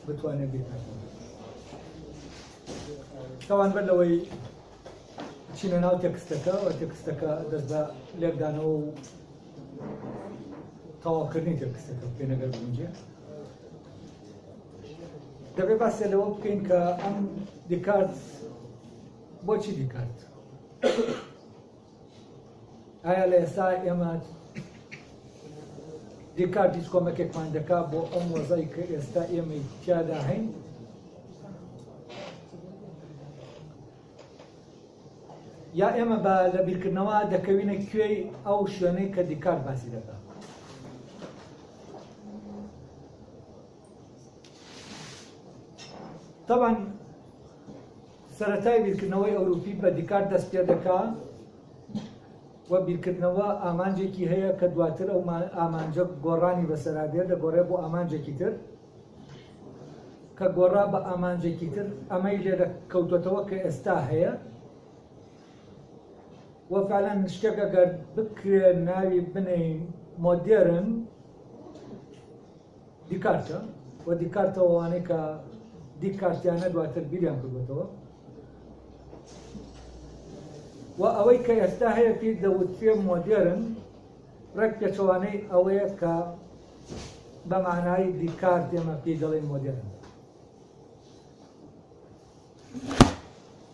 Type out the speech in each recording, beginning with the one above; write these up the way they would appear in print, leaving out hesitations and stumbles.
بتوانێت بیکاتەوە. تاوان بەر لەوەی چینە ناو تێکستەکە و تێکستەکە دەست بە لێکدانەوە و تەواوکردنی تێکستەکە پێنەگەر بنجێ دەبێت باسی لەوە بکەین کە ئەم دیکارت بۆچی دیکارت؟ ئایا لە ئێستا ئێمە دیکارت هیچ کۆمەکێکمان دەکات بۆ ئەم وەزەی کە ئێستا ئێمە تیادا هەین؟ یا ئێمە بە لە بیرکردنەوە دەکەوینە کوێی ئەو شوێنەی کە دیکارت باسی دەکات؟ طبعا سەرەتای بیرکردنەوەی ئەوروپی بە دیکارت دەست پێ دەکات و بیرکردنەوە ئامانجێکی هەیە کە دواتر ئەو ئامانجە گۆڕانی بەسەرادێت دەگۆڕێت بۆ ئامانجێکی تر کە گۆڕا بە ئامانجێکی تر ئەمەی لێ دەکەوتێتەوە کە ئێستا هەیە و فعلا شتێک ئەگەر بکرێ ناوی بنێین مۆدێرن دیکارتە و دیکارتەوە وانەی کە دیکارتیانە دواتر بیریان کردوێتەوە و ئەوەی کە ئێستا هەیە پێی دەوترێ مۆدێرن ڕێک پێچەوانەی ئەوەیە کە بە معنای دیکارت ئێمە پێی دەڵێن مۆدێرن.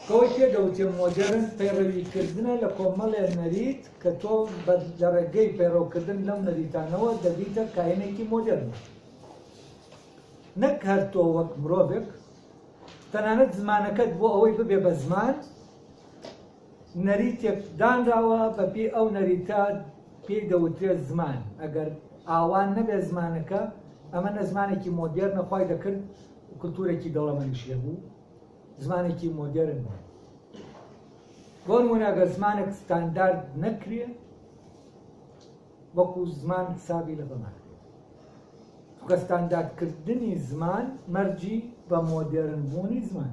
کەوەی پێ دەوتێ مۆدێرن پەیڕەویکردنە لە کۆمەڵێ نەریت کە تۆ لە ڕێگەی پەیڕەوکردن لەو نەریتانەوە دەبیتە کاینێکی مۆدێرن. نەک هەر تۆ وەک مرۆڤێک تەنانەت زمانەکەت بۆ ئەوەی ببێ بە زمان نەریتێک دانراوە بەپێ ئەو نەریتە پێی دەوترێت زمان. ئەگەر ئاوان نەبێ زمانەکە ئەمە نە زمانێکی مۆدێرنە خوای دەکرد کولتورێکی دەوڵەمەندیشیە بوو زمانێکی مۆدێرن بوو. بۆ نمونە ئەگەر زمانێک ستاندارد نەکرێ وەکو زمان حسابی لە بەمان کە ستانداردکردنی زمان مەرجی بە مۆدێرنبوونی زمان.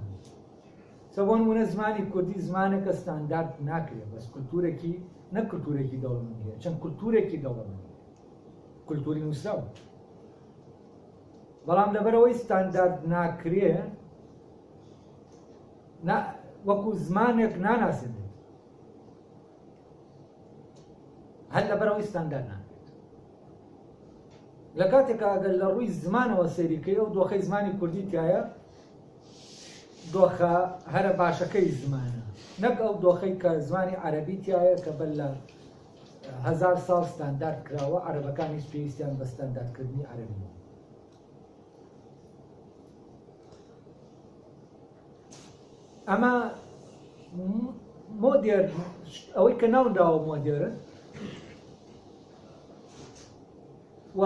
بۆ نمونە زمانی کوردی زمانێکە ستاندارد ناکرێت بەس کولتورێکی نە کولتورێکی دەوڵەمەندیە چەند کولتورێکی دەوڵەمەندی کولتوری نووسراوە بەڵام لەبەرەوەی ستاندارد ناکرێ وەکو زمانێک ناناسێنێت هەر لەبەرەوەی ستاندارد ناکرێت. لە کاتێکە ئەگەر لە ڕووی زمانەوە سەیریکەی ئەو دۆخەی زمانی کوردی تایە دۆخە هەرە باشەکەی زمانە نەک ئەو دۆخەی کە زمانی عەرەبی تایە کە بەر لە 1000 ساڵ ستاندارد کراوە عەرەبەکانیش پێویستیان بە ستانداردکردنی عەرەبی. ئەمە مۆدێرن ئەوەی کە ناونداوە مۆدێرن و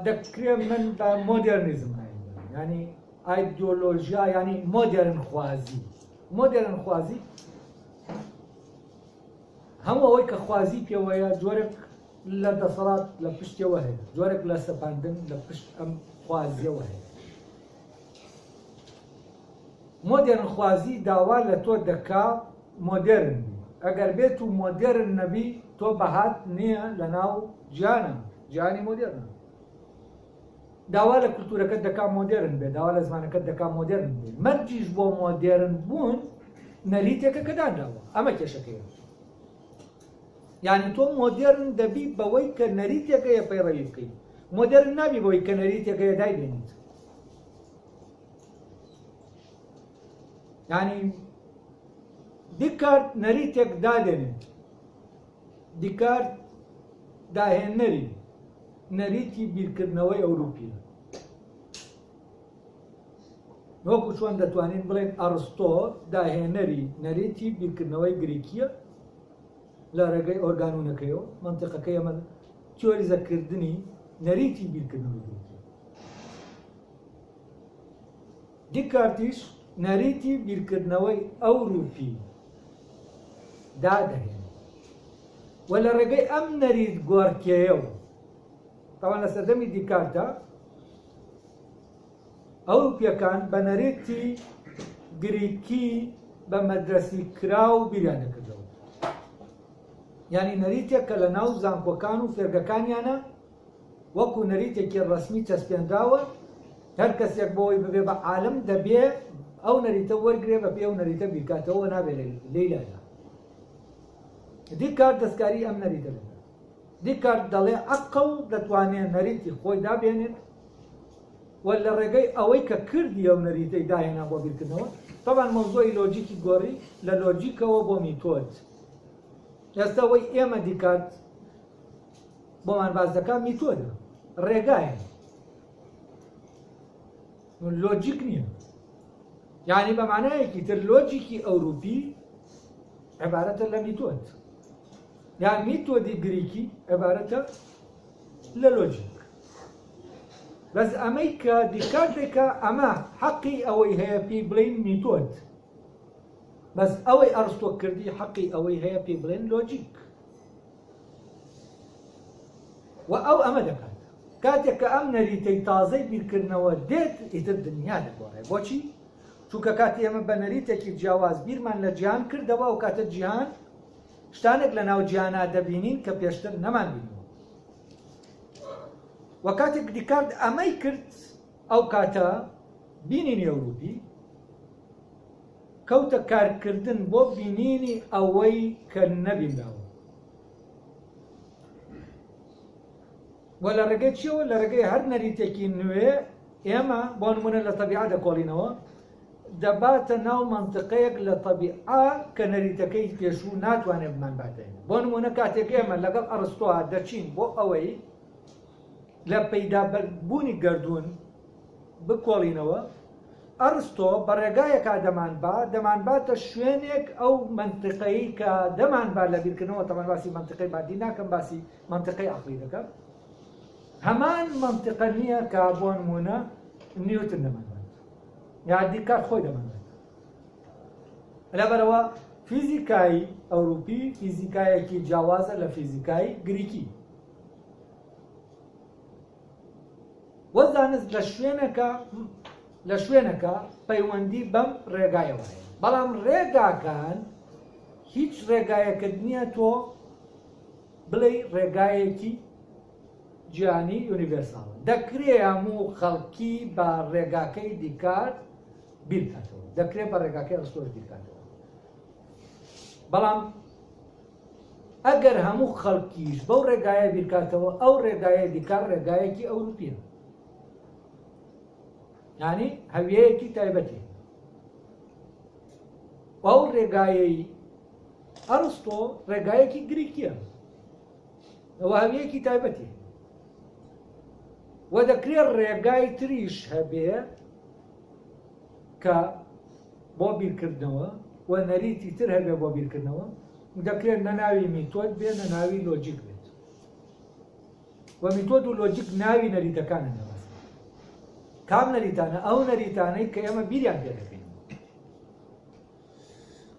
دەکرێ من بە مۆدێرنیزم ینی ئایدۆلۆژیا ینی مۆدێرن خوازی. مۆدێرن خوازی هەموو ئەوەی کە خوازی پێوەیە جۆرێک لە دەسەڵات لە پشتەوە هەیە جۆرێک لە سەپاندن لە پشت ئەم خوازیەوە هەیە. مۆدێرن خوازی داوا لە تۆ دەکا مۆدێرن بی. ئەگەر بێت و مۆدێرن نەبی تۆ بەهات نییە لە ناو گیانە گیانی مۆدێرن. داوا لە کولتورەکەت دەکا مۆدێرن بێ داوا لە زمانەکەت دەکا مۆدێرن بێ. مەرجیش بۆ مۆدێرن بوون نەریتێکە کە دانراوە ئەمە کێشەکەیە. یعنی تۆ مۆدێرن دەبی بەوەی کە نەریتێکەیە پەیڕەوی بکەیت. مۆدێرن نابی بەوەی کە نەریتێکەیە دایبێنیت. یعنی دیکارت نەریتێک دادێنێت. دیکارت داهێنەری نەریتی بیرکردنەوەی ئەوروپیە. وەکو چۆن دەتوانین بڵێن ئەرستۆ داهێنەری نەریتی بیرکردنەوەی گریکیە لە ڕێگەی ئۆرگانونەکەیەوە منتیقەکەی ئەمە تیۆریزەکردنی نەریتی بیرکردنەوەی گریکیە. دیکارتیش نەریتی بیرکردنەوەی ئەوروپی دادەهێنێت و لە ڕێگەی ئەم نەریت گۆڕکێیەوە تاوان لە سەردەمی دیکارتە ئەوروپیەکان بە نەریتی گریکی بە مەدرەسی کرا و بیریان دەکردەوە. یعنی نەریتێک کە لە ناو زانکۆکان و فێرگەکانیانە وەکو نەریتێکی ڕەسمی چەسپێندراوە هەر کەسێک بۆی ببێ بە عالم دەبێ ئەو نەریتە وەرگێ بە پێ ئەو نەریتە بیکاتەوە نابێت لەیلادا. دیکارت دەستکاری ئەم نەریتە لێ دیکارت دەڵێ عەقڵ دەتوانێت نەریتی خۆی دابێنێت و لە ڕێگەی ئەوەی کە کردی ئەو نەریتەی داهێنا بۆ بیرکردنەوە. طبعاً مۆزۆی لۆجیکی گۆڕی لە لۆجیکەوە بۆ میتۆد. ئێستا ئەوەی ئێمە دیکارت بۆمان باز دەکات میتۆدە، ڕێگایە، لۆجیک نییە. یعنی بە معنایەکی تر لۆجیکی ئەوروپی عیبارەتە لە میتۆد، یان میتۆدی گریکی عیبارەتە لە لۆجیک. بەس ئەمەی کە دیکارتێکە ئەمە حەقی ئەوەی هەیە پێی بڵین میتۆد، بەس ئەوەی ئەرستۆ کردی حەقی ئەوەی هەیە پێی بڵێن لۆجیک. و ئەو ئەمە دەکات کاتێک کە ئەم نەریتەی تازەی بیرکردنەوە دێت ئیتر دنیا دەگۆڕێ. بۆچی؟ چونکە کاتی ئێمە بە نەریتێکی جیاواز بیرمان لە جیهان کردەوە ئەو کاتە جیهان شتانێک لە ناو جیهانا دەبینین کە پێشتر نەمان بینەوە. و کاتێک دیکارت ئەمەی کرد ئەو کاتە بینینی ئەوروپی کەوتە کارکردن بۆ بینینی ئەوەی کە نەبینراوە. و لە ڕێگەی چیەوە؟ لە ڕێگەی هەر نەریتێکی نوێ ئێمە بۆ نمونە لە تەبیعە دەکۆڵینەوە، دەباتە ناو مەنتیقەیەک لە تەبیعە کە نەریتەکەی پێشوو ناتوانێت بمان باتێنێت. بۆ نمونە کاتێک ئێمە لەگەڵ ئەرستۆ دەچین بۆ ئەوەی لە پەیدابوونی گەردوون بکۆڵینەوە، ئەرستۆ بە ڕێگایەکە دەمانباتە شوێنێک ئەو مەنتیقەی کە دەمانبا لە بیرکردنەوە. تەمان باسی مەنتیقەی مادی ناکەم، باسی مەنتیقەی عەقلی دەکەم. هەمان مەنتیقە نییە کە بۆ نمونە نیوتن دەمانبات یا دیکارت خۆی دەمانبات. لەبەرەوە فیزیکای ئەوروپی فیزیکایەکی جیاوازە لە فیزیکای گریکی. وەزانست لە شوێنەکە پەیوەندی بەم ڕێگایەوە هەیە، بەڵام ڕێگاکان هیچ ڕێگایەکت نییە تۆ بڵێ ڕێگایەکی جیهانی یونیڤەرساڵ. دەکرێت هەموو خەڵکی بە ڕێگاکەی دیکارت بیرکاتەوە، دەکرێت بە ڕێگاکەی ئەرستۆش بیرکاتەوە. بەڵام ئەگەر هەموو خەڵکیش بەو ڕێگایە بیرکاتەوە، ئەو ڕێگایە دیکار ڕێگایەکی ئەوروپیە، یعنی هەویەیەکی تایبەتی. ئەو ڕێگایەی ئەرستۆ ڕێگایەکی گریکیە، ئەوە هەویەیەکی تایبەتی. و دەکرێت ڕێگای تریش هەبێ کە بۆ بیرکردنەوە و نەریتی تر هەبێ بۆ بیرکردنەوە. دەکرێت نەناوی میتۆد بێ، نەناوی لۆجیک بێت. و میتۆد و لۆجیک ناوی نەریتەکانە نەباس. کام نەریتانە؟ ئەو نەریتانەی کە ئێمە بیریان پێ دەکەین.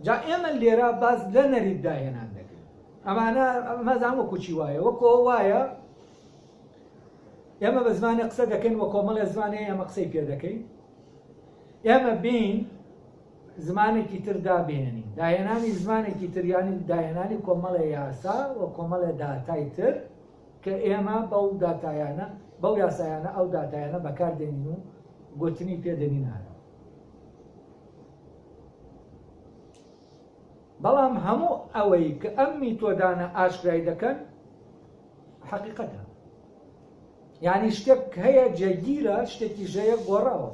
جا ئێمە لێرە باز لە نەریت داهێنان دەکەین. ئەمانە مەزان وەکو چی وایە؟ وەکو وایە ئێمە بە زمانی قسە دەکەین و کۆمەڵە زمانەیە ئێمە قسەی پێ دەکەین. ئێمە بین زمانێکی تر دابێنین، داهێنانی زمانێکی تریانی داهێنانی کۆمەڵە یاسا و کۆمەڵە داتای تر کە ئێمە بەو داتایانە بەو یاسایانە ئەو داتایانە بەکاردێنین و گوتنی پێدەنینانە. بەڵام هەموو ئەوەی کە ئەم میتۆدانە ئاشکرای دەکەن حەقیقەتە، یعنی شتێک هەیە جێگیرە، شتێکی ژەیە گۆڕاوە.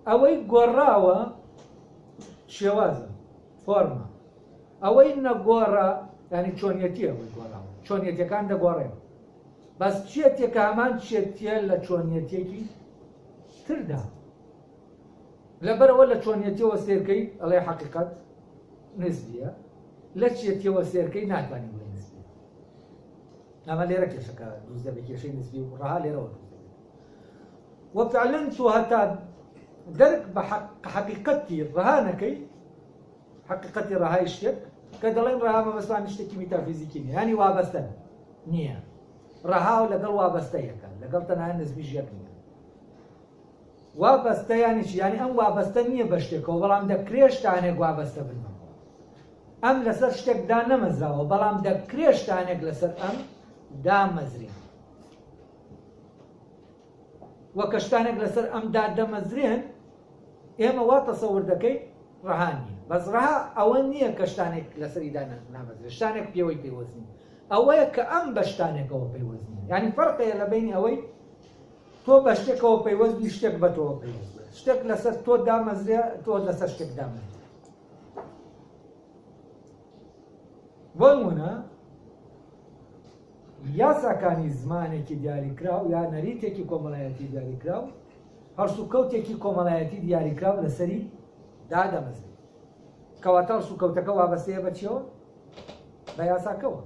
ئەوەی گۆڕاوە شێوازە، فۆرمە. ئەوەی نەگۆڕە یعنی چۆنیەتی ئەوەی گۆڕاوە، چۆنیەتیەکان دەگۆڕێن. بەس چێتێکە هەمان چێتیە لە چۆنیەتێکی تردا. لەبەرەوە لە چۆنیەتیەوە سێرکەی ئەڵێ حەقیقەت نسبیە، لە چێتیەوە سێرکەی ناتوانین بڵێ نسبیە. ئەمە لێرە کێشەکە دروست دەبێت، کێشەی نسبی و ڕەها لێرەوە دروست دەبێت. وەفعلەن تۆ هەتا دەرک بە حەقیقەتی ڕەها نەکەی، حەقیقەتی ڕەهای شتێک کە دەڵێن ڕەها مەبەستوانی شتێکی میتافیزیکی نییە، یعنی وابەستە نییە. ڕەها و لەگەڵ وابەستەیەکە، لەگەڵ تەنها نسبیش یەک نییە. وابەستە یانی چی؟ یعنی ئەم وابەستە نییە بە شتێکەوە، بەڵام دەکرێت شتانێک وابەستە بنەوە. ئەم لەسەر شتێکدا نەمەزراوە، بەڵام دەکرێت شتانێک لەسەر ئەم دامەزرێن. وەکە شتانێک لەسەر ئەمدا دەمەزرێن ئێمە وا تەسەور دەکەین ڕەهانیە بەس ڕەها ئەوە نییە کە شتانێک لەسەریدا نامەزرێت شتانێک پێوەی پێوەزنی ئەوەیە کە ئەم بە شتانێکەوە پەیوەزنی یعنی فەرقەیە لە بینی ئەوەی تۆ بە شتێکەوە پەیوەزنی شتێک بە تۆ پەیوەست شتێک لەسەر تۆ دامەزرێ تۆ لەسەر شتێک دامەزرێ بۆ نمونە یاساکانی زمانێکی دیاریکراو یا نەریتێکی کۆمەڵایەتی دیاریکراو هەرسوکەوتێکی کۆمەڵایەتی دیاریکراو لەسەری دادەمەزرێت کەواتە هەرسوکەوتەکە وابەستەیە بە چیەوە؟ بە یاساکەوە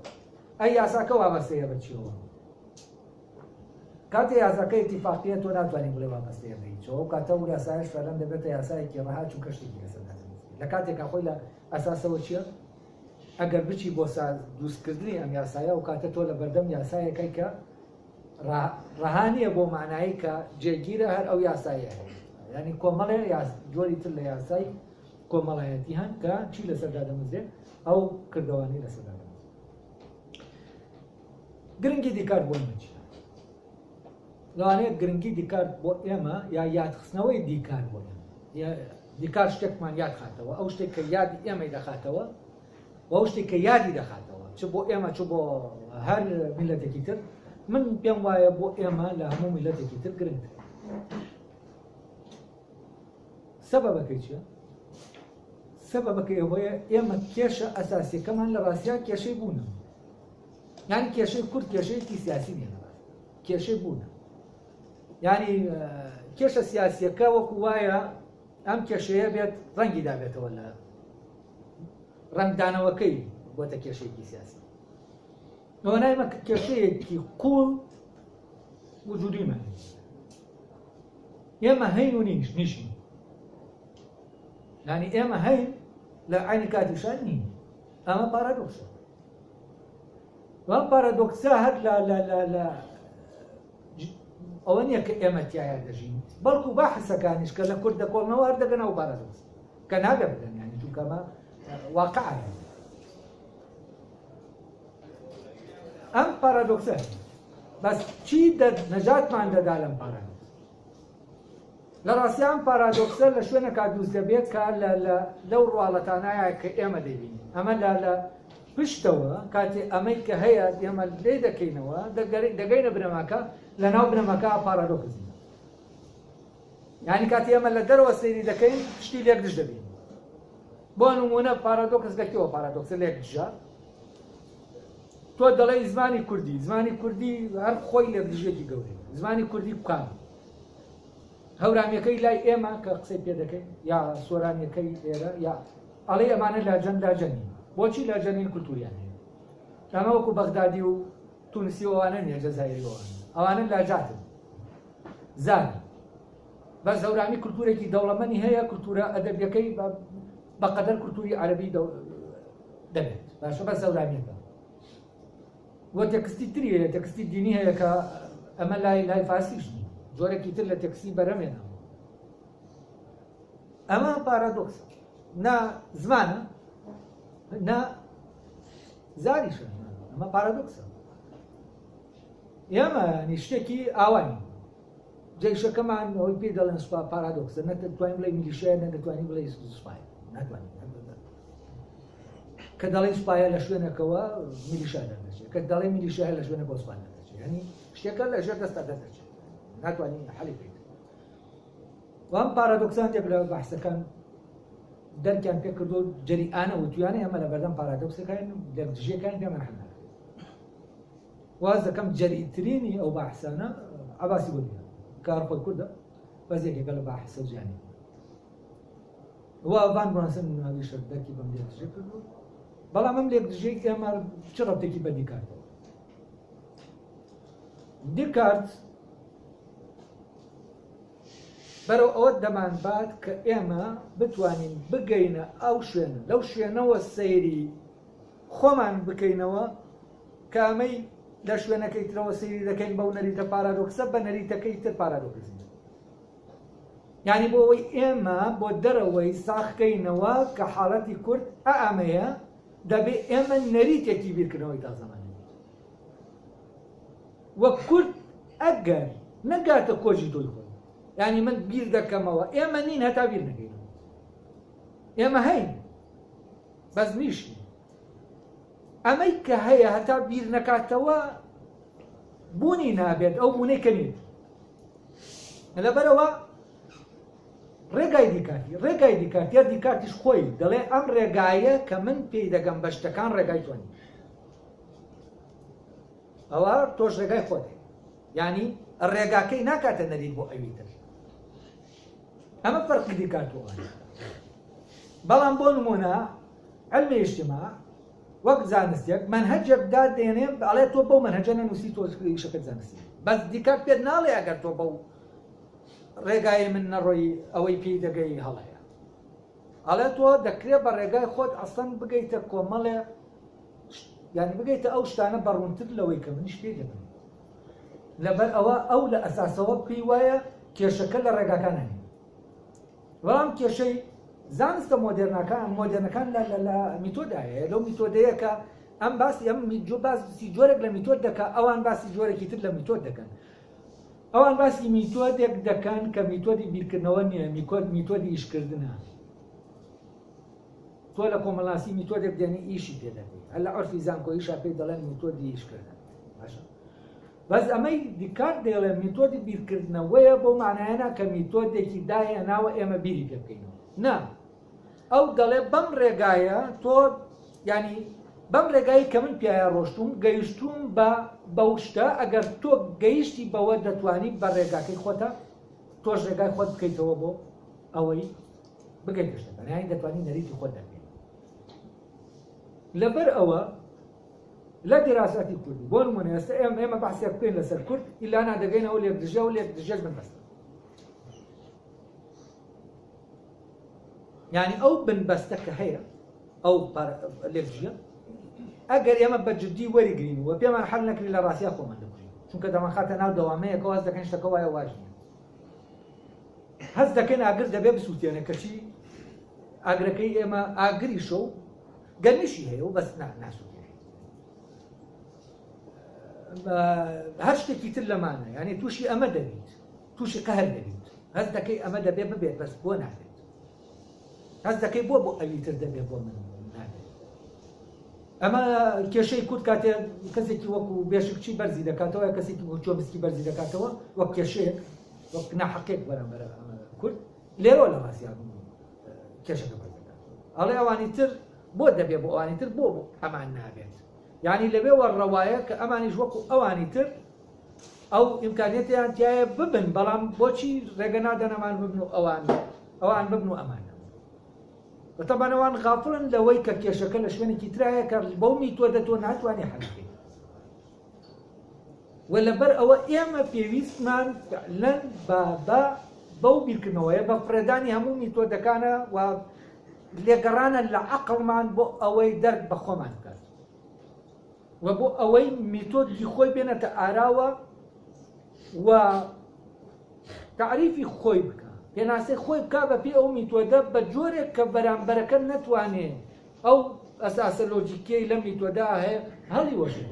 ئەی یاساکە وابەستەیە بە چیەوە؟ کاتێ یاساکە ئیتیفاقیە تۆ ناتوانین بڵێ وابەستەیە بە هیچەوە ئەو کاتە و یاسایش فەرەن دەبێتە یاسایەکی ڕەها چون کەشتێکی لەسەر دادەمەزرێت لە کاتێکا خۆی لە ئەساسەوە چییە؟ ئەگەر بچی بۆ دروستکردنی ئەم یاسایە و کاتە تۆ لە بەردەم یاسایەکەی کە ڕەهانیە بۆ معنایی کە جێگیرە هەر ئەو یاسایە ینی کۆمەڵێ جۆری تر لە یاسای کۆمەڵایەتی هەن کە چی لەسەردا دەمەزرێت ئەو کردەوانی لەسەردا دەمەزرێت گرنگی دیکارت بۆ ئێمە چیە؟ لەوانەیە گرنگی دیکارت بۆ ئێمە یا یادخستنەوەی دیکار بۆ ئێمە دیکار شتێکمان یاد خاتەوە ئەو شتێک کە یادی ئێمەی دەخاتەوە ئەو شتێک کە یادی دەخاتەوە چ بۆ ئێمە چ بۆ هەر میلەتێکی تر من پێم وایە بۆ ئێمە لە هەموو میلەتێکی تر گرنگ سەبەبەکەی چیە؟ سەبەبەکەی ئەوەیە ئێمە کێشە ئەساسیەکەمان لە ڕاستیان کێشەی بوونە یعنی کێشەی کورد کێشەیەکی سیاسی نیە کێشەی بوونە یعنی کێشە سیاسیەکە وەکو وایە ئەم کێشەیە بێت ڕەنگی دابێتەوە لە ڕەنگدانەوەکەی بۆتە کێشەیەکی سیاسی نۆنایمە کێشەیەکی قوڵ وجودیمان ئێمە هەین و نیشین یعنی ئێمە هەین لە عینی کاتیشان نین ئەمە پارادۆکسە وەم پارادۆکسە هەر لە ئەوە نییە کە ئێمە تایە دەژین بەڵکو باحسەکانیش کە لە کورد دەکۆڵنەوە هەر دەگەنەوە پارادۆکس کە ناگەبدەن یعنی چونکەمە واقعە ئەم پارادۆکسە بەس چی نەجاتمان دەدا لەم پارادۆکس لە ڕاستی ئەم پارادۆکسە لە شوێنێکا دروست دەبێت کە لەو ڕواڵەتانایە کە ئێمە دەبینین ئەمە لە پشتەوە کاتێ ئەمەی کە هەیە ئێمە لێ دەکەینەوە دەگەینە بنەماکە لە ناو بنەماکە پارادۆکس یعنی کاتی ئەمە لە دەرەوە سەیری دەکەین شتی لێک دژ دەبین بۆ نمونە پارادۆکس گەکتەوە پارادۆکسە لێک دژات تۆ دەڵێی زمانی کوردی هەر خۆی لێکدژێکی گەورەی زمانی کوردی بکان هەورامیەکەی لای ئێمە کە قسەی پێ دەکەین یا سۆرانیەکەی ئێرە یا ئەڵێ ئەمانە لاجەنین بۆچی لاجەنین کولتوریان هەیە ئەمە وەکو بەغدادی و تونسی ئەوانە نیە جەزایریەوەوان ئەوانە لاجاتن زانی بەس هەورامی کولتورێکی دەوڵەمەندی هەیە کولتورە ئەدەبیەکەی بەقەدەر کولتوری عەرەبی دەبێت باشە بەس هەورامیەکە وە تێکستی تری هەیە تێکستی دینی هەیە کە ئەمە لای فارسیش نیە جۆرێکی تر لە تێکستی بەرەمێنەوە ئەمە پارادۆکسە نا زمانە نا زاریشە ئەمە پارادۆکسە ئێمە شتێکی ئاوانی جێشەکەمان ئەوەی پێ دەڵێن سوپا پارادۆکسە نەتوانین بڵێ میلیشەیە نەدەتوانین بڵێ سوپایە ناتوانین کە دەڵێ سوپایە لە شوێنەکەوە میلیشا دەردەچێت کە دەڵێ میلیشایە لە شوێنەکەوە سوپای دەردەچێت یعنی شتێکە لە ژێر دەستا دەردەچێت ناتوانین حەلی بکەین وەم پارادۆکسان تێک لە بەحسەکان دەرکیان پێ کردو جەریئانە وتویانە ئەمە لە بەردەم پارادۆکسەکان لێکدژیەکان پێمان حەل ناکرێت واز دەکەم جەریئترینی ئەو بەحسانە عەباسی وەلیە کار خۆی کوردە بەس یەکێکە لە بەحسە جیانی وا ڤان برۆنسن هەمیشە دەرکی بەم لێکدژێ کردو بەڵام ئەم لێکدژەی ئێمە چ ڕەبتێکی بە دیکارتەوە دیکارت بەرەو ئەوە دەمانبات کە ئێمە بتوانین بگەینە ئەو شوێنە لەو شوێنەوە سەیری خۆمان بکەینەوە کە ئەمەی لە شوێنەکەی ترەوە سەیری دەکەین بەو نەریتە پارادۆکسە بە نەریتەکەی تر پارادۆکسین یعنی بۆ ئەوەی ئێمە بۆ دەرەوەی ساخکەینەوە کە حاڵەتی کورد ئەمەیە دەبێ ئێمە نەریتێکی بیرکردنەوەی تا زەمانی وە کورد ئەگەر نەگاتە کۆژی تۆی خۆی ینی من بیر دەکەمەوە ئێمە نین هەتا بیر نەکەین ئێمە هەین بەس نیشی ئەمەی کە هەیە هەتا بیر نەکاتەوە بوونی نابێت ئەو بوونەی کەمێت لەبەرەوە ڕێگای دیکارت یا دیکارتیش خۆی دەڵێ ئەم ڕێگایە کە من پێی دەگەم بە شتەکان ڕێگای تۆنی ئەوە تۆش ڕێگای خۆت ینی ڕێگاکەی ناکاتە نەرید بۆ ئەوی تر ئەمە فەرقی دیکارتەوە بەڵام بۆ نمونە علمی ئیجتیماع وەک زانستێک منهەجێک دادێنێ ئەڵێ تۆ بەو منهەجە نەنووسی تۆ شەکەت زانستی بەس دیکارت پێت ناڵێ ئەگەر تۆ بەو ڕێگای من نەڕۆی ئەوەی پێی دەگەی هەڵەیە ئەڵێ تۆ دەکرێت بە ڕێگای خۆت ئەسڵەن بگەیتە کۆمەڵێ ینی بگەیتە ئەو شتانە بەڕوونتر لەوەی کە منیش پێ دەبن لەبەر ئەوە ئەو لە ئەساسەوە پێی وایە کێشەکە لە ڕێگاکان هەنی بەڵام کێشەی زانستە مۆدێرنەکان لە میتۆدایە لەو میتۆدەیە کە ئەم باسی ئەم باسی جۆرێک لە میتۆد دەکات ئەوان باسی جۆرێکی تر لە میتۆد دەکەن ئەوان باسی میتۆدێک دەکەن کە میتۆدی بیرکردنەوە نییە میتۆدی ئیشکردنە تۆ لە کۆمەڵاسی میتۆدێک دێنی ئیشی پێ دەکەی هەر لە عەرفی زانکۆییشا پێی دەڵێن میتۆدی ئیشکردن باشە بەس ئەمەی دیکارت دەڵێ میتۆدی بیرکردنەوەیە بۆ معنایەنە کە میتۆدێکی داهێناوە ئێمە بیری پێ بکەینەوە نا ئەو دەڵێ بەم ڕێگایە تۆ ینی بەم ڕێگایی کە من پیاە ڕۆشتوم گەیشتوم بەو شتە ئەگەر تۆ گەیشتی بەوە دەتوانی بە ڕێگاکەی خۆتە تۆش ڕێگای خۆت بکەیتەوە بۆ ئەوەی بگەیت شتەکان یانی دەتوانی نەریتی خۆت دەکەیت لەبەر ئەوە لە دیراساتی کوردی بۆ نمونە ئێستا ئێمە بەحسێک بکەین لەسەر کورد ئیلا نادەگەینەوە لێک دژە و لێک دژەش بنبەستە یعنی ئەو بنبەستە کە هەیە ئەو لێکژیە ئەگەر ئێمە بە جددی وەریگرینەوە پێمان حەل نەکرێت لە ڕاستیا خۆمان دەبژین چونکە دەمەخاتە ناو دەوامەیەکەوە هەست دەکەین شتەکە وایە واژ نییە هەست دەکەین ئاگر دەبێ بسووتێنە کەچی ئاگرەکەی ئێمە ئاگریشە و گەرمیشی هەیە و بەس ناسووتێنێت هەر شتێکی تر لەمانە یعنی تووشی ئەمە دەبیت تووشی قەهر دەبیت هەست دەکەی ئەمە دەبێ ببێت بەس بۆ نابێت هەست دەکەی بۆ ئەوی تر دەبێت بۆ من نابێت ئەمە کێشەی کورد کاتێ کەسێکی وەکو بێشکچی بەرزی دەکاتەوە یا کەسێکی بۆ چۆبسکی بەرزی دەکاتەوە وەک کێشەیەک وەک ناحەقێک بەرامبەر کورد لێرەوە لە ڕاستیا کێشەکە بەرز دەکات ئەڵێ ئەوانی تر بۆ دەبێ بۆ ئەوانی تر بۆ ئەمان نابێت یعنی لەبێ وەڕەوایە کە ئەمانیش وەکو ئەوانی تر ئەو ئیمکانیەتیان تایە ببن بەڵام بۆچی ڕێگە نادەن ئەمان ببن و ئەوان ببن و ئەمانە بەتەبەن ئەوان غافڵن لەوەی کە کێشەکە لە شوێنێکی ترایە کە بەو میتۆدە تۆ ناتوانێ حەل بکەیت و لەبەر ئەوە ئێمە پێویستمان فعلەن بەو بیرکردنەوەیە بە فڕێدانی هەموو میتۆدەکانە و لێگەڕانە لە عەقڵمان بۆ ئەوەی دەرک بە خۆمان بکات و بۆ ئەوەی میتۆدی خۆی بێنێتە ئاراوە و تعریفی خۆی بکە پێناسەی خۆی بکا بە پێی ئەو میتۆدە بە جۆرێک کە بەرامبەرەکە نەتوانێت ئەو ئەساسە لۆجیکیەی لە میتۆدا هەیە هەڵی وەشێت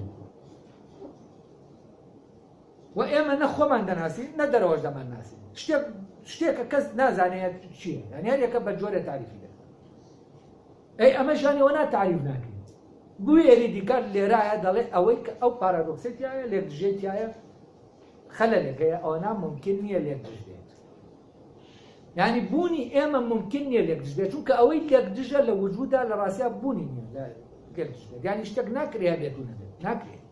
و ئێمە نە خۆمان دەناسین نە دەرەوەش دەمان ناسین شتێکە کەس نازانێت چییە یعنی هەر یەکە بە جۆرە تعریفی دەکات ئەی ئەمە ژانیەوە ناتعریف ناکەین بوێری دیکار لێرایە دەڵێ ئەوەی کە ئەو پارادۆکسێتیایە لێک دژێتیایە خەلەلێکەیە ئەوە ممکن نییە لێک دژبێت یعنی بوونی ئێمە ممکن نییە لێک دژبێت چونکە ئەوەی لێک دژە لە وجودا لە ڕاستیا بوونی نییە لێک دژبێت یعنی شتێک ناکرێ بێت و نەبێت ناکرێت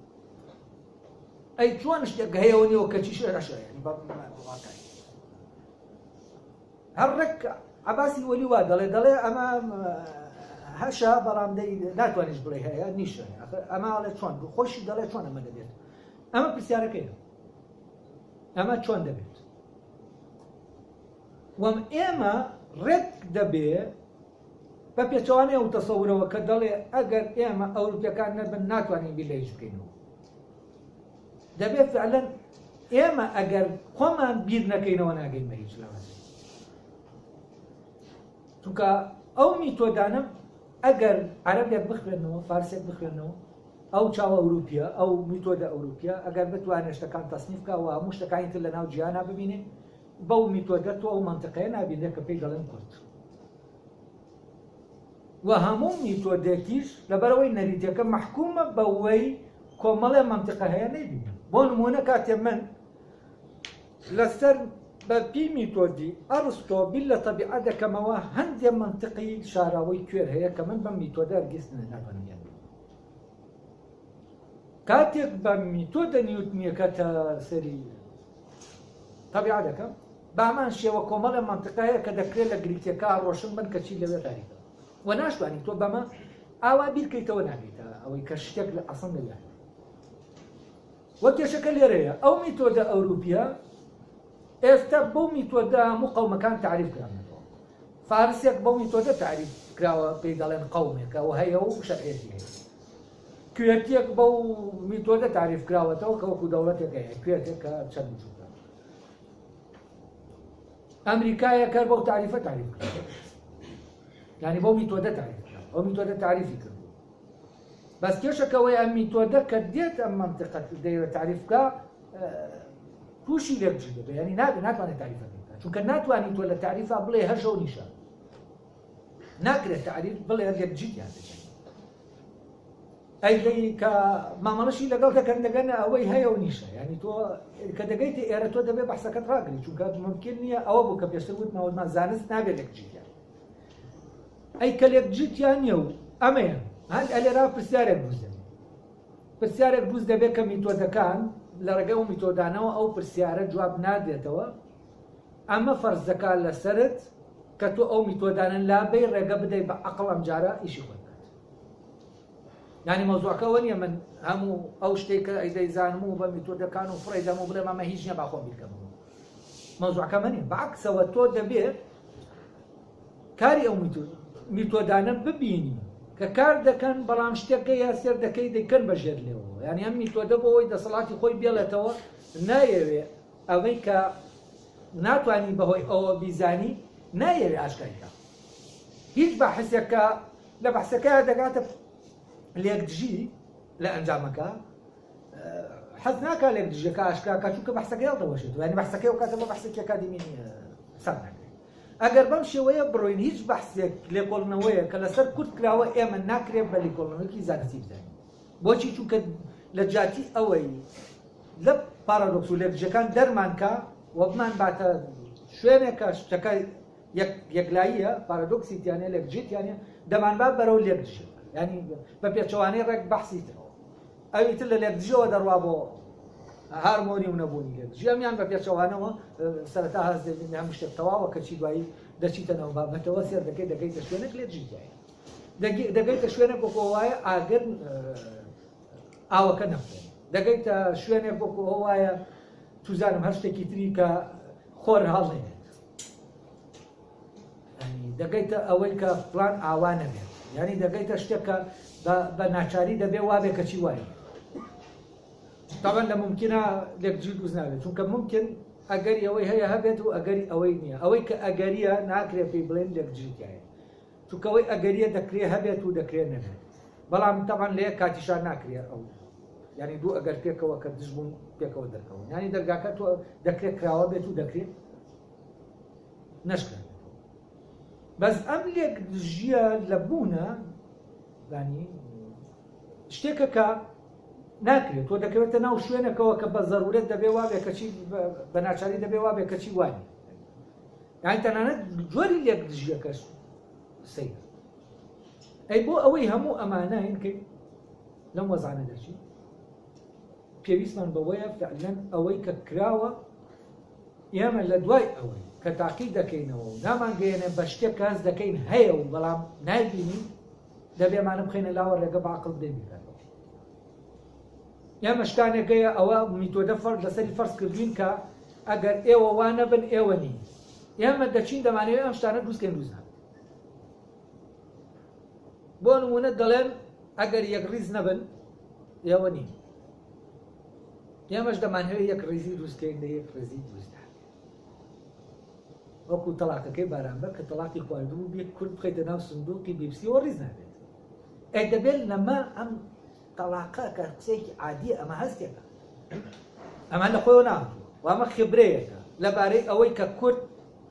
ئەی چۆن شتێک هەیەەوە نیەوە کەچی شێرەشە هەر ڕێک عەباسی وەلی وا دەڵێ ئەمە هەشە بەڵام ناتوانێت بڵێ هەیە نیشە ئەمە ئەڵێ چۆن خۆشی دەڵێ چۆن ئەمە دەبێت ئەمە پرسیارەکەیە ئەمە چۆن دەبێت وەم ئێمە ڕێک دەبێ بە پێچەوانەیە و تەسەورەوە کە دەڵێ ئەگەر ئێمە ئەوروپیەکان نەبن ناتوانین بیر لە هیچ بکەینەوە دەبێت فعلەن ئێمە ئەگەر خۆمان بیر نەکەینەوە ناگەین بە هیچ لەوەزی چونکە ئەو میتۆدانە ئەگەر عەرەبێک بخوێنەوە فارسێک بخوێنەوە ئەو چاوە ئەوروپیە ئەو میتۆدە ئەوروپیە ئەگەر بتوانێت شتەکان تەسنیف بکە و هەموو شتەکانی تر لە ناو جیهانە ببینێ بەو میتۆدەتەوە ئەو منتیقەیە نابینێت کە پێی دەڵێن کورد و هەموو میتۆدێکیش لەبەرەوەی نەریتەکە مححکومە بەوەی کۆمەڵێ منتیقە هەیە نەبینێ بۆ نمونە کاتێ من لەسەر بە پی میتۆدی ئەڕستۆ بیل لە تەبیعەت دەکەمەوە هەندێک منتیقی شاراوەی کوێر هەیە کە من بەم میتۆدە هەرگیز ناتوانم کاتێک بە میتۆدە نیوتنیەکەتە سەری تەبیعەت دەکەم بامان شێوە کۆمەڵە منتیقە هەیە کە دەکرێت لە گریتیەکە ڕۆشن بن کە چی لەوێ تاریکە و ناشتوانی تۆ بەمە ئاوا بیرکەیتەوە نابێتە ئەوەی کە شتێک لە ئەسڵ لەوێ وە کێشەکە لێرەیە ئەو میتۆدە ئەوروپیە ئێستا بەو میتۆدە هەموو قەومەکان تعریف کراونەوە فارسێک بەو میتۆدە تعریف کراوە پێی دەڵێن قەومێکە و هەیە و شەرعێتی هەیە کوێتێک بەو میتۆدە تعریف کراوەتەوە کە وەکو دەوڵەتێک هەیە کوێتێک کە چەند بچووکە ئەمریکایەکە بەو تعریفە تعریف کرد یعنی بەو میتۆدە تعریف کرد ئەو میتۆدە تعریفی کرد بەس کێشەکەوەی ئەم میتۆدە کە دێت ئەم منتیقە دەیەوێت تعریف بکە تووشی لێبجی دەبێت یعنی ناتوانێت تعریفە بکات چونکە ناتوانانی تۆ لە تعریفە بڵێ هەژە و نیشە ناکرێت تعریف بڵێ لێبجیتیان دەکەن ئەی کە مامەڵەشی لەگەڵ دەکەن دەگەنە ئەوەی هەیە و نیشە ینی تۆ کە دەگەیت ئێرە تۆ دەبێت بەحسەکەت ڕاگری چونکە ممکن نییە ئەوە بوو کە پێشتر وتمەوەمان زانست نابێت لێکجیتیان ئەی کە لێکجیتیان نییە و ئەمەیە هەند ئەلێرا پرسیارێک بووزێن پرسیارێک بووز دەبێت کە میتۆدەکان لە ڕێگەی و میتۆدانەوە ئەو پرسیارە جواب نادێتەوە ئەمە فەرز دەکات لەسەرت کە تۆ ئەو میتۆدانە لابەی ڕێگە بدەیت بە عەقڵ ئەم جارە ئیشی خۆت ینی مەوزوعەکەەوە نییە من هەموو ئەو شتێک کە ئەیدەیزانم و بە میتۆدەکان و فڕێدەم و بڵێ مامە هیچ نییە باخۆم بیرکەمەوە مەوزوعەکەمە نیە بەعکسەوە تۆ دەبێت کاری ئەو میتۆدانە ببینی کە کار دەکەن بەڵام شتێکە یا سێر دەکەی دەیکەن بەژێر لێەوە ینی ئەم میتۆدە بۆ ئەوەی دەسەڵاتی خۆی بێڵێتەوە نایەوێ ئەوەی کە ناتوانانی بەهۆی ئەوە بیزانی نایەوێ ئاشکایکە هیچ بەحسێکە لە بەحسەکە دەگاتە لێکدژی لە ئەنجامەکە حەز ناکات لێکدژەکە ئاشکراکە چونکە بەحسەکە هێڵدەوەشێت ینی بەحسەکەی و کاتە بە بەحسێکی ئەکادیمی سەر ناکرێت ئەگەر بەم شێوەیە بڕۆین هیچ بەحسێک لێکۆڵنەوەیە کە لەسەر کورت کراوە ئێمە ناکرێت بە لێکۆڵنەوەیەکی زانستی بزانین بۆچی چونکە لە جاتی ئەوەی لە پارادۆکس و لێکدژەکان دەرمانکە و بمان باتە شوێنێکە شتەکە یەکلاییە پارادۆکسی تیانێ لێکدژیتیانە دەمانبات بەرەو لێکدژە ینی بە پێچەوانەی ڕێک بەحسیتەوە ئەویتر لە لێکدژەوە دەڕوا بۆ هارمۆنی و نەبوونی لێکدژی ئەمیان بە پێچەوانەوە سەرەتا هەست دەبین هەموو شتێک تەواوە کەچی دوایی دەچیتە نەو بابەتەوە سێر دەکەیت دەگەیتە شوێنێک لێکدژیتیایە دەگەیتە شوێنێک بۆکۆ وایە ئاگر ئاوەکە نەبوو دەگەیتە شوێنێک بۆکۆ وایە توزانم هەر شتێکی تری کە خۆر هەڵێت دەگەیتە ئەوەی کە پلان ئاوا نەبێت ینی دەگەیتە شتێکە بە ناچاری دەبێ وابێ کەچی وایە طبعا لە ممکنە لێکدژی دروست نابێت چونکە ممکن ئەگەری ئەوەی هەیە هەبێت و ئەگەری ئەوەی نییە ئەوەی کە ئەگەریە ناکرێت پێی بڵێن لێکدژیتیایە چونکە ئەوەی ئەگەریە دەکرێت هەبێت و دەکرێت نەبێت بەڵام طبعا لە یەک کاتیشان ناکرێت ئەو ینی دوو ئەگەر پێکەوە کە دژ بوون پێکەوە دەرکەون ینی دەرگاکە تۆ دەکرێت کراوە بێت و دەکرێت نەشکێت بەس ئەم لێکدژیە لە بوونە ینی شتێکە کە ناکرێت تۆ دەکەوێتە ناو شوێنێکەوە کە بە زەرورەت دەبێ وابێ کەچی بە ناچاری دەبێ وابێ کەچی وانی یانی تەنانەت جۆری لێکدژیەکەش سەیرە ئەی بۆ ئەوەی هەموو ئەمانە هینکەی لەم وەزانە دەچی پێویستمان بەوەیە فعلەن ئەوەی کە کراوە ئێمە لە دوای ئەوەی کە تاقی دەکەینەوە و نامانگەیەنە بە شتێک کە هەست دەکەین هەیە و بەڵام نایبینی دەبێمانە بخینە لاوە ڕێگە بە عەقڵ دەبیکات ئێمە شتانێکەیە ئەوە میتۆدە لەسەری فەرز کردوین کە ئەگەر ئێوە وا نەبن ئێوە نین ئێمە دەچین دەمانەوێت ئەم شتانە دروستکەین دروست نابن بۆ نمونە دەڵێن ئەگەر یەک ڕیز نەبن ئێوە نین ئێمەش دەمانەوێت یەک ڕیزی دروستکەین لە یەک ڕیزی دروست وەکو تەلاقەکەی بارانبەر کە تەلاقی خواردبوو بێت کورد بخەیتە ناو سندوقی بیبسیەوە ڕیز نابێت ئەی دەبێت لەمە ئەم تەلاقە کە قسەیەکی عادیە ئەمە هەستێکە ئەمە لە خۆیەوە ناهاتووە و ئەمە خبرەیەکە لەبارەی ئەوەی کە کورد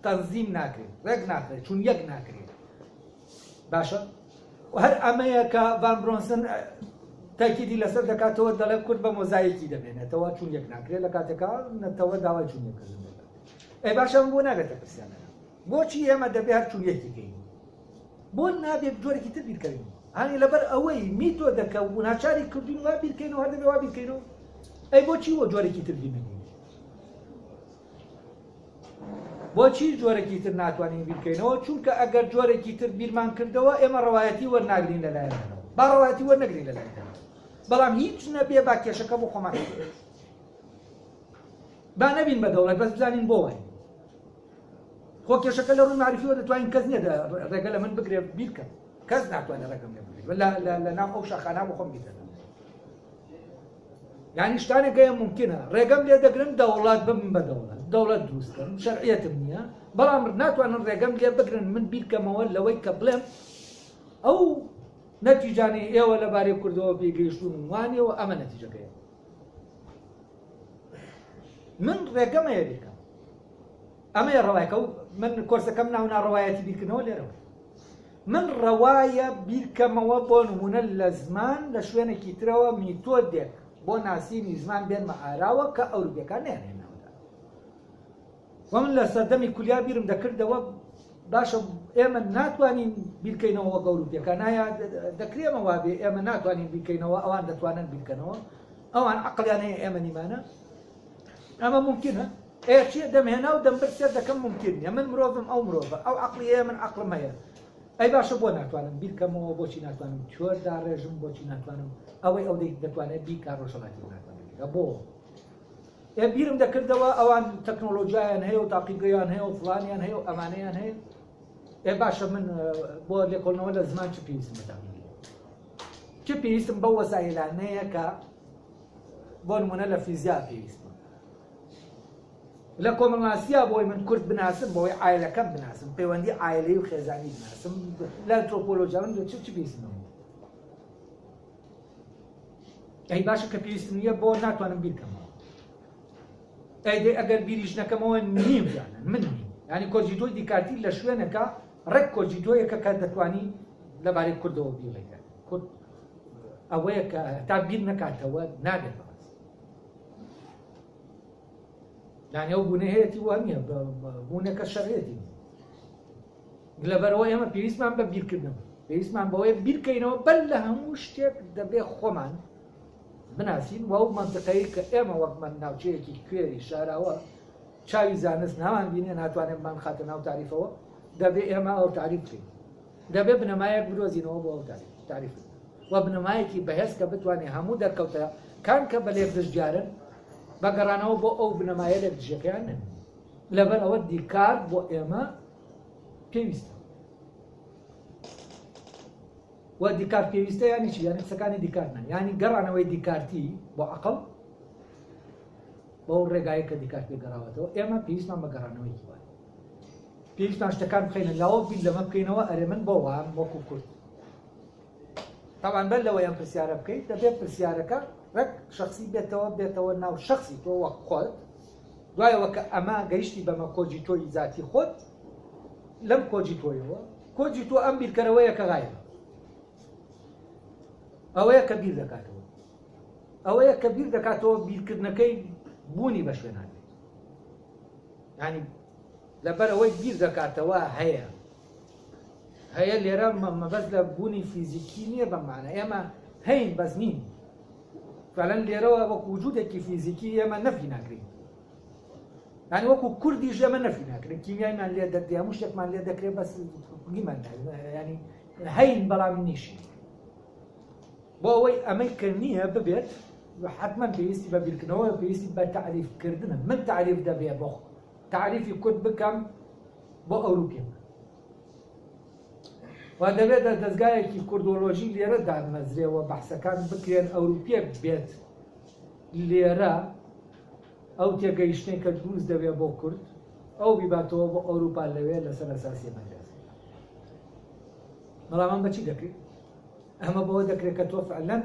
تەنزیم ناکرێت ڕێک ناکرێت چون یەک ناکرێت باشە هەر ئەمەیە کە ڤان برۆنسن تاکیدی لەسەر دەکاتەوە دەڵێ کورد بە مۆزایەکی دەبێنێتەوە چون یەک ناکرێت لە کاتێکا نەتەوە داوای چون یەکردن دەکات ئەی باشە بۆ ناگێتە پرسیانەکە بۆچی ئێمە دەبێ هەر چون یەکی بکەین بۆ نابێت جۆرێکی تر بیرکەین هەنی لەبەر ئەوەی میتۆ دەکە و ناچاری کردوین وا بیرکەینەوە هەر دەبێ وا بیرکەینەوە ئەی بۆچی وە جۆرێکی تر بیرکەین بۆچی جۆرێکی تر ناتوانین بیرکەینەوە چونکە ئەگەر جۆرێکی تر بیرمان کردەوە ئێمە ڕەوایەتی وەرناگرین لەلایەنەوە با ڕەوایەتی وەرنەگرین لەلایەنەوە بەڵام هیچ نەبێ با کێشەکە بۆ خۆمان با نەبین بە دەوڵەت بەس بزانین بۆ وای خۆ کێشەکە لە ڕووی معرفیەوە دەتوانین کەس نییە ڕێگە لە من بگرێ بیرکە کەس ناتوانێت ڕێگەم لێ بگرێت لە ناو ئەو شاخانە بۆ خۆم بیرکەن یعنی شتانێک هەیە ممکنە ڕێگەم لێ دەگرن دەوڵات ببن بە دەوڵەت دروستکەن شەرعیەتم نییە بەڵام ناتوانن ڕێگەم لێ بگرن من بیرکەمەوە لەوەی کە بڵێم ئەو نەتیجانەی ئێوە لەبارەی کوردەوە پێگەیشتون وانیەوە ئەمە نەتیجەکەیە من ڕێگەم هەیە بیرکەم ئەمەیە ڕەوایەکە و من کۆرسەکەم ناونا ڕەوایەتی بیرکردنەوە لێرەوە من ڕەوایە بیرکەمەوە بۆ نمونە لە زمان لە شوێنێکی ترەوە میتۆدێک بۆ ناسینی زمان بێنمە ئاراوە کە ئەوروپیەکان نێنێنەوەدا وە من لە سەردەمی کولیا بیرم دەکردەوە باشە ئێمە ناتوانین بیرکەینەوە وەک ئەوروپیەکان نایە دەکرێمە وابێ ئێمە ناتوانین بیرکەینەوە ئەوان دەتوانن بیرکەنەوە ئەوان عەقڵیان هەیە ئێمە نیمانە ئەمە ممکنە ئێچێ دەمهێنا و دەمبەر دەکەم ممکن نیە من مرۆڤم ئەو مرۆڤە ئەو عەقڵی هەیە من عەقڵم هەیە ئەی باشە بۆ ناتوانم بیرکەمەوە بۆچی ناتوانم چۆردا ڕێژم بۆچی ناتوانم ئەوەی ئەو دەتوانێت بیکا ڕۆژهەڵاتی ناتوانێت بۆ ئێ بیرم دەکردەوە ئەوان تەکنۆلۆژیایان هەیە و تاقیگەیان هەیە و فڵانیان هەیە و ئەمانەیان هەیە ئێ باشە من بۆ لێکۆڵنەوە لە زمان چ پێویستم بەدامی چ پێویستم بەو وەسایلانەیە کە بۆ نمونە لە فیزیا پێویستم لە کۆمەڵناسییا بۆی من کورد بناسم بۆی ئایلەکەم بناسم پەیوەندی ئایلەی و خێزانی بناسم لە ئەنترۆپۆلۆژیا من چ پێویستمەوە ئەی باشە کە پێویستم نییە بۆ ناتوانم بیرکەمەوە ئەیدێ ئەگەر بیریش نەکەمەوە نیم جانن من نیم ینی کۆجیتۆی دیکارتی لە شوێنەکە ڕێک کۆجیتۆیەکە کە دەتوانی لەبارەی کوردەوە بیڵێکە کورد ئەوەیە کە تا بیر نەکاتەوە نابێت یعنی ئەو بوونە هەیەی وە نییە بوونەکە شەڕێتی لەبەرەوە ئێمە پێویستمان بە بیرکردنەوە پێویستمان بەوەیە بیرکەینەوە بەر لە هەموو شتێک دەبێ خۆمان بناسین و ئەو مەنتقەیە کە ئێمە وەکمان ناوچەیەکی کوێری شاراوە چاوی زانست ناوان بینێ ناتوانێت مان خاتە ناو تاریفەوە دەبێ ئێمە ئەو تاریف بکەین دەبێ بنەمایەک بدۆزینەوە بۆ ئەو تاریف و بنەمایەکی بەهێز کە بتوانێت هەموو دەرکەوتە کان کە بە لێبدەستجارن بەگەڕانەوە بۆ ئەو بنەمایە لە دژەکەیان نن لەبەر ئەوە دیکار بۆ ئێمە پێویستە و دیکار پێویستە یانی چی یانی قسەکانی دیکارنە ینی گەڕانەوەی دیکارتی بۆ عەقڵ بۆ ڕێگایە کە دیکار پێگەڕاوەتەوە ئێمە پێویستمان بە گەڕانەوەیکی وایە پێویستمان شتەکان بخەینە لاوە بین لەمە بکەینەوە ئەرێ من بۆ وام وەکو کورد تاوان بەر لەوە ئەم پرسیارە بکەیت دەبێت پرسیارەکە ڕێک شخصی بێتەوە ناو شخصی تۆ وەک خۆت دوایەوە کە ئەمە گەیشتی بەمە کۆجی تۆی ذاتی خۆت لەم کۆجی تۆیەوە کۆجی تۆ ئەم بیرکەرەوەیە کە غایبە ئەوەیە کە بیر دەکاتەوە ئەوەیە کە بیر دەکاتەوە بیرکردنەکەی بوونی بە شوێنانی ینی لەبەر ئەوەی بیر دەکاتەوە هەیە لێرە مەبەست لە بوونی فیزیکی نییە بەمانە ئێمە هەین بەس نین فعلا لێرەوە وەکو وجودێکی فیزیکی ئێمە نەفی ناکرین ینی وەکو کوردیش ئێمە نەفی ناکرین کیمیایمان لێ دەکرێت هەموو شتێکمان لێ دەکرێت بەس گیمان ینی هەین بەڵام نیشی بۆ ئەوەی ئەمەی کە نییە ببێت حتمما پێویستی بە بیرکردنەوە پێویستی بە تعریفکردنە من تعریف دەبێ بۆ تعریفی کورد بکەم بۆ ئەوروپیەک و دەبێت دەستگایەکی کوردۆلۆژی لێرە دامەزرێەوە بەحسەکان بکرێن ئەوروپیەک بێت لێرە ئەو تێگەیشتەی کە دروست دەبێت بۆ کورد ئەو بیباتەوە بۆ ئەوروپا لەوێ لەسەر ئەساسی مەجاز بەڵام ئەم بەچی دەکرێت ئەمە بەوە دەکرێت کە تۆ فعلەن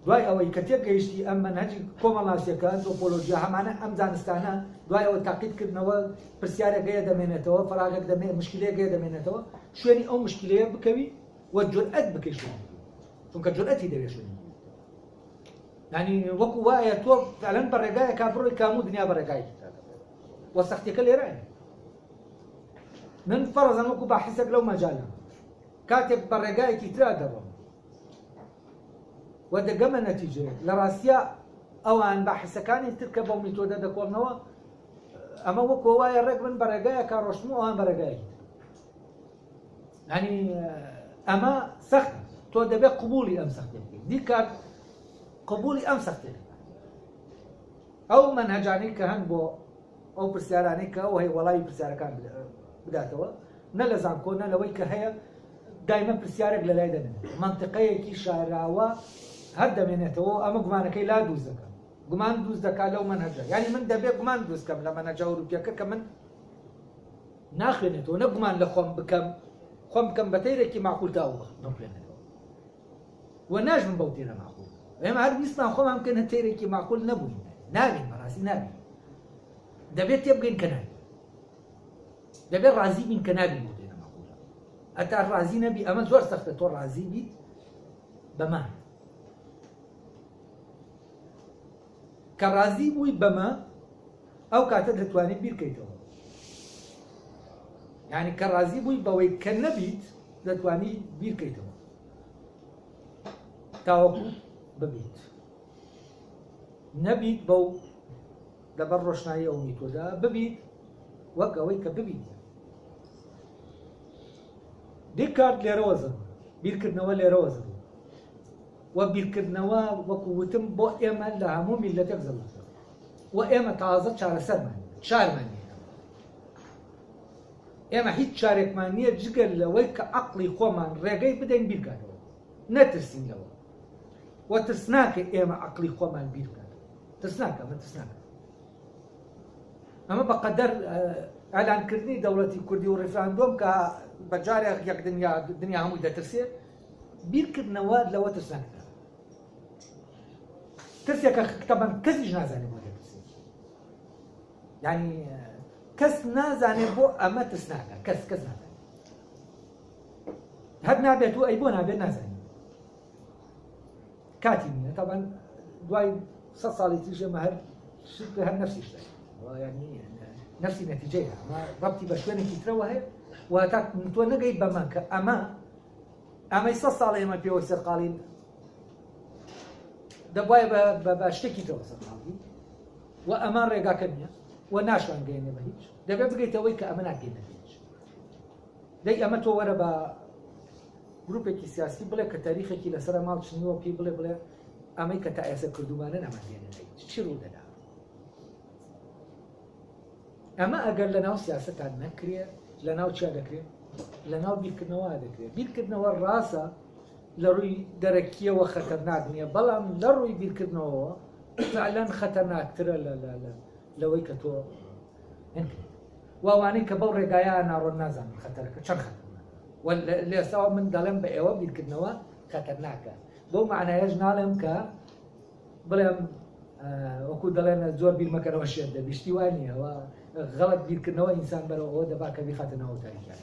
دوای ئەوەی کە تێگەیشتی ئەم منهەجی کۆمەڵاسیەکە ئەنتۆپۆلۆژیا هەمانە ئەم زانستانە دوای ئەوە تاقیدکردنەوە پرسیارێکەیە دەمێنێتەوە فراغێک مشکلەیەکەیە دەمێنێتەوە شوێنی ئەو مشکلەیە بکەوی وە جورئەت بکەی شوێنی چونکە جورئەتی دەوێت شوێنی یعنی وەکو وایە تۆ فعلەن بە ڕێگایەکە بڕۆی کاموو دنیا بە ڕێگایەکی وە سەختیەکە لێرەیە من فەرەزەن وەکو باحیسێک لەو مەجالە کاتێک بە ڕێگایەکی ترا دەڕۆم و دەگەمە نەتیجەیە لە ڕاستیە ئەوان باحسەکانی ترکە بەو میتۆدە دەکۆڵنەوە ئەمە وەکو وایە ڕێک من بە ڕێگایەکە ڕۆشتم ئەوان بە ڕێگایەکی ینی ئەمە سەخت تۆ دەبێت قبولی ئەم سەختێ بکەیت دیکات قبولی ئەم سەختێ ئەو منهەجانەی کە هەن بۆ ئەو پرسیارانەی کە ئەو هەیە وەڵامی پرسیارەکان بداتەوە نە لە زانکۆ نە لەوەی کە هەیە دایمە پرسیارێک لە لای دەمێنێت منطقەیەکی شاراوە هەر دەمێنێتەوە ئەمە گومانەکەی لا دووز دەکەم گومان دووز دەکات لەو منهەجە یعنی من دەبێت گومان دروستکەم لە منهەجە ئەوروپیەکە کە من ناخوێنێتەوە نە گومان لە خۆم بکەم بە تەیرێکی معقول تا بخوێنێتەوە و ناژم بەو تێرە معقول ئێمە هەر ویستمان خۆمان بکەنە تەیرێکی معقول نەبووین نابین بەڕاستی نابین دەبێت تێبگەین کە نابین دەبێت ڕازی بین کە نابین بۆ تێرە معقولە ئەتا ڕازی نەبی ئەمە زۆر سەختە تۆ ڕازی بیت بەمە کە ڕازی بووی بەمە ئەو کاتە دەتوانێت بیرکەیتەوە یعنی کە ڕازی بووی بەوەی کە نەبیت دەتوانی بیرکەیتەوە تاوەکو ببیت نەبیت بەو لەبەر ڕۆشنایی ئەو میتۆدا ببیت وەک ئەوەی کە ببیت دیکارت لێرەوە زەبوو بیرکردنەوە لێرەوە زەبوو و بیرکردنەوە وەکو وتم بۆ ئێمە لە هەموو میلەتێک زەبوو و ئێمە تازە چارەسەرمان چارمان نییە ئێمە هیچ چارێکمان نییە جگەر لەوەی کە عەقڵی خۆمان ڕێگەی بدەین بیرکاتەوە نەترسین لەوە و ترس ناکە ئێمە عەقڵی خۆمان بیرکاتەوە ترس ناکە من ترس ناکە ئەمە بەقەدەر ئەلانکردنی دەوڵەتی کوردی و ڕێفراندۆم کە بەجارێک یەک دنیا هەمووی دەترسێت بیرکردنەوە لەوە ترس ناکە ترسێکە کتەبەن کەسیش نازانێت بۆ دەترسێت یعنی کەس نازانێت بۆ ئەمە ترس ناکە کەس نازانێت هەر نابێت و ئەی بۆ نابێت نازانێت کاتی نییە تەبەن دوای 100 ساڵی تریش ئەمە هەر نەفسی شتێک ینی نفسی نەتیجەیە ئەمە ڕەبتی بە شوێنێکی ترەوە هەیە و تا تۆ نەگەیت بەمە کە ئەمەی 100 ساڵ ئێمە پێوە سەرقاڵین دەبایە بە شتێکی ترەوە سەرقاڵی و ئەمان ڕێگاکە نییە و ناشوان گەێنێ بە هیچ دەبێت بگەیتەوەی کە ئەمە ناگەینە هیچ دەی ئەمە تۆ وەرە بە گروپێکی سیاسی بڵێ کە تاریخێکی لەسەر ماڵ چنیوە پێی بڵێ ئەمەی کە تا ئێستا کردومانە نەماگەێنە هیچ چی ڕوو دەدا ئەمە ئەگەر لە ناو سیاستان نەکرێت لە ناو چیا دەکرێت لە ناو بیرکردنەوە دەکرێت بیرکردنەوە ڕاستە لە ڕووی دەرەکیەوە خەتەرناک نییە بەڵام لە ڕووی بیرکردنەوە فعلەن خەتەرناکترە لەوەی کە تۆ واوانەی کە بەو ڕێگایە ناڕۆن نازانن خەتەرەکە چەند خەتەرناکە و لە ئێستاوە من دەڵێم بە ئێوە بیرکردنەوە خەتەرناکە بەو معنایەش ناڵێم کە بڵێم وەکو دەڵێن زۆر بیرمەکەنەوە شێت دەبیشتی وای نییە غەڵەت بیرکردنەوە ئینسان بەرەوە دەبا کە بیخاتە ناو تاریکیان